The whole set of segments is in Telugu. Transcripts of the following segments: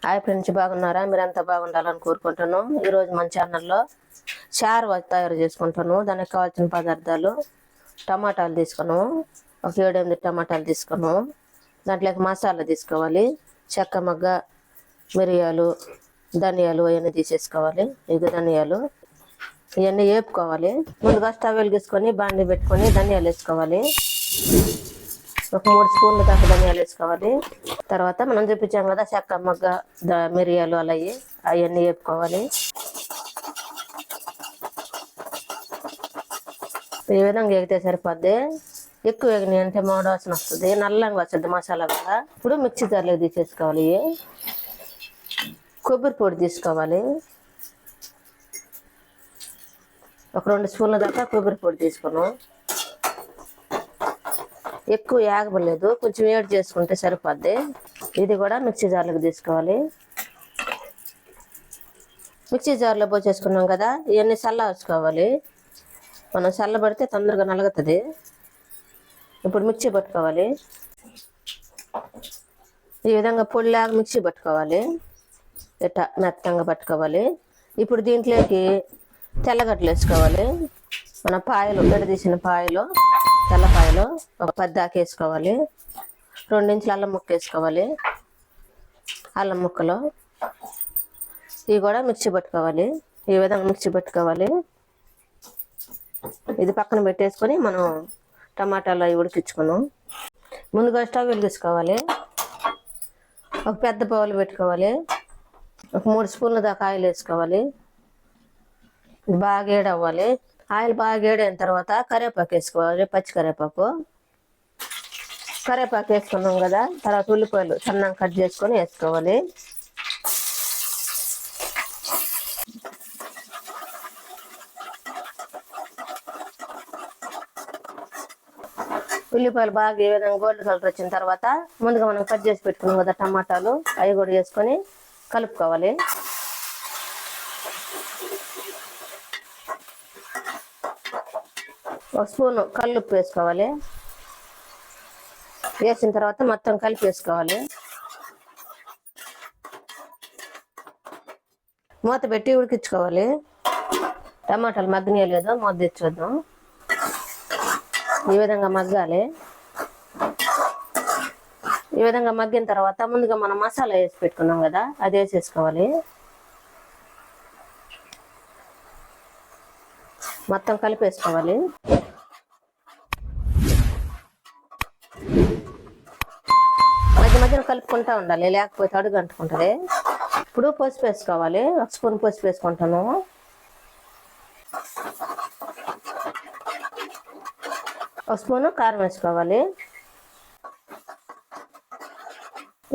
హాయ్ ఫ్రెండ్స్, బాగున్నారా? మీరంతా బాగుండాలని కోరుకుంటున్నాను. ఈరోజు మన ఛానల్లో చారు తయారు చేసుకుంటాను. దానికి కావాల్సిన పదార్థాలు: టమాటాలు తీసుకున్నాము, ఒక 7-8 టమాటాలు తీసుకున్నాము. దాంట్లోకి మసాలా తీసుకోవాలి. చెక్క మొగ్గ, మిరియాలు, ధనియాలు అవన్నీ తీసేసుకోవాలి. ఇది ధనియాలు ఇవన్నీ వేపుకోవాలి. ముందుగా స్టవ్ వెలిగించుకొని బాండి పెట్టుకొని ధనియాలు వేసుకోవాలి. ఒక 3 స్పూన్లు దాకా ధనియాలు వేసుకోవాలి. తర్వాత మనం చూపించాం కదా చెక్క మొగ్గ, మిరియాలు అలాగే అవన్నీ వేపుకోవాలి. ఈ విధంగా వేగితే సరిపోద్ది. ఎక్కువ వేగినాయి అంటే వాసన వస్తుంది, నల్లంగా వస్తుంది మసాలా కూడా. ఇప్పుడు మిక్సీ జార్లోకి తీసేసుకోవాలి. కొబ్బరి పొడి తీసుకోవాలి. ఒక 2 స్పూన్ల దాకా కొబ్బరి పొడి తీసుకున్నాం. ఎక్కువ యాగబలేదు, కొంచెం వేడి చేసుకుంటే సరిపోద్ది. ఇది కూడా మిక్సీ జార్లోకి తీసుకోవాలి. మిక్సీ జార్లో పోసేసుకున్నాం కదా, ఇవన్నీ చల్లార్చుకోవాలి. మనం చల్లబడితే తొందరగా నలుగుతుంది. ఇప్పుడు మిక్సీ పట్టుకోవాలి. ఈ విధంగా పొడిలాగా మిక్సీ పట్టుకోవాలి. ఇట్లా మెత్తంగా పట్టుకోవాలి. ఇప్పుడు దీంట్లోకి తెల్లగడ్డలు వేసుకోవాలి. మన పాయలు, విడదీసిన పాయలు, తెల్లపాయలు ఒక 10 దాకా వేసుకోవాలి. 2 ఇంచుల అల్లం ముక్క వేసుకోవాలి. అల్లం ముక్కలు ఇవి కూడా మిక్సీ పట్టుకోవాలి. ఈ విధంగా మిక్సీ పట్టుకోవాలి. ఇది పక్కన పెట్టేసుకొని మనం టమాటాలు అవి ఉడికించుకున్నాం. ముందుగా స్టవ్ వెలిగించుకోవాలి. ఒక పెద్ద బౌల్ పెట్టుకోవాలి. ఒక 3 స్పూన్ల దాకా ఆయిల్ వేసుకోవాలి. బాగా ఏడవ్వాలి. ఆయిల్ బాగా వేడైన తర్వాత కరివేపాకు వేసుకోవాలి. పచ్చి కరివేపాకు వేసుకున్నాం కదా. తర్వాత ఉల్లిపాయలు సన్నంగా కట్ చేసుకొని వేసుకోవాలి. ఉల్లిపాయలు బాగా ఈ విధంగా గోల్డ్ కలర్ వచ్చిన తర్వాత ముందుగా మనం కట్ చేసి పెట్టుకున్నాం కదా టమాటాలు, అవి కూడా వేసుకొని కలుపుకోవాలి. ఒక స్పూను కల్లుప్పు వేసుకోవాలి. వేసిన తర్వాత మొత్తం కలిపి వేసుకోవాలి. మూత పెట్టి ఉడికించుకోవాలి. టమాటాలు మగ్గనియో లేదో మూత తెచ్చుద్దాం. ఈ విధంగా మగ్గాలి. ఈ విధంగా మగ్గిన తర్వాత ముందుగా మనం మసాలా వేసి పెట్టుకున్నాం కదా, అది వేసేసుకోవాలి. మొత్తం కలిపేసుకోవాలి. మధ్య మధ్యన కలుపుకుంటూ ఉండాలి, లేకపోతే అడుగు అంటుకుంటుంది. ఇప్పుడు పసుపు వేసుకోవాలి. ఒక స్పూన్ పసుపు వేసుకుంటాను. ఒక స్పూను కారం వేసుకోవాలి.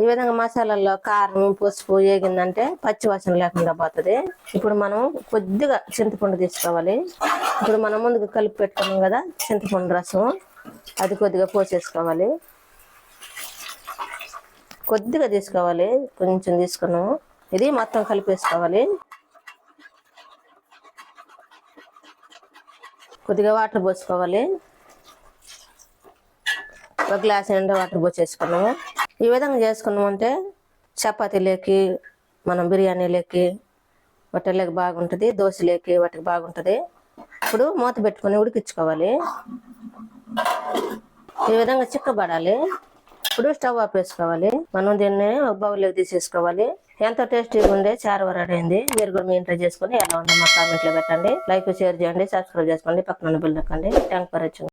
ఈ విధంగా మసాలాల్లో కారం, పసుపు వేగిందంటే పచ్చి వాసన లేకుండా పోతుంది. ఇప్పుడు మనం కొద్దిగా చింతపండు తీసుకోవాలి. ఇప్పుడు మనం ముందుగా కలిపి పెట్టుకున్నాం కదా చింతపండు రసం, అది కొద్దిగా పోసేసుకోవాలి. కొద్దిగా తీసుకోవాలి, కొంచెం తీసుకున్నాము. ఇది మొత్తం కలిపేసుకోవాలి. కొద్దిగా వాటర్ పోసుకోవాలి. ఒక గ్లాస్ నిండా వాటర్ పోసేసుకున్నాము. ఈ విధంగా చేసుకున్నామంటే చపాతీలోకి, మనం బిర్యానీలోకి వాటిలోకి బాగుంటుంది, దోశలోకి వాటికి బాగుంటుంది. ఇప్పుడు మూత పెట్టుకొని ఉడికించుకోవాలి. ఈ విధంగా చిక్కబడాలి. ఇప్పుడు స్టవ్ ఆపేసుకోవాలి. మనం దీన్ని ఒక బౌల్లోకి తీసేసుకోవాలి. ఎంతో టేస్టీగా ఉండే చారు రెడీ అయింది. మీరు కూడా మీ ఇంట్లో చేసుకొని ఎలా ఉందో మా కామెంట్లో పెట్టండి. లైక్, షేర్ చేయండి, సబ్స్క్రైబ్ చేసుకోండి, పక్కన బెల్ నొక్కండి. Thank for watching.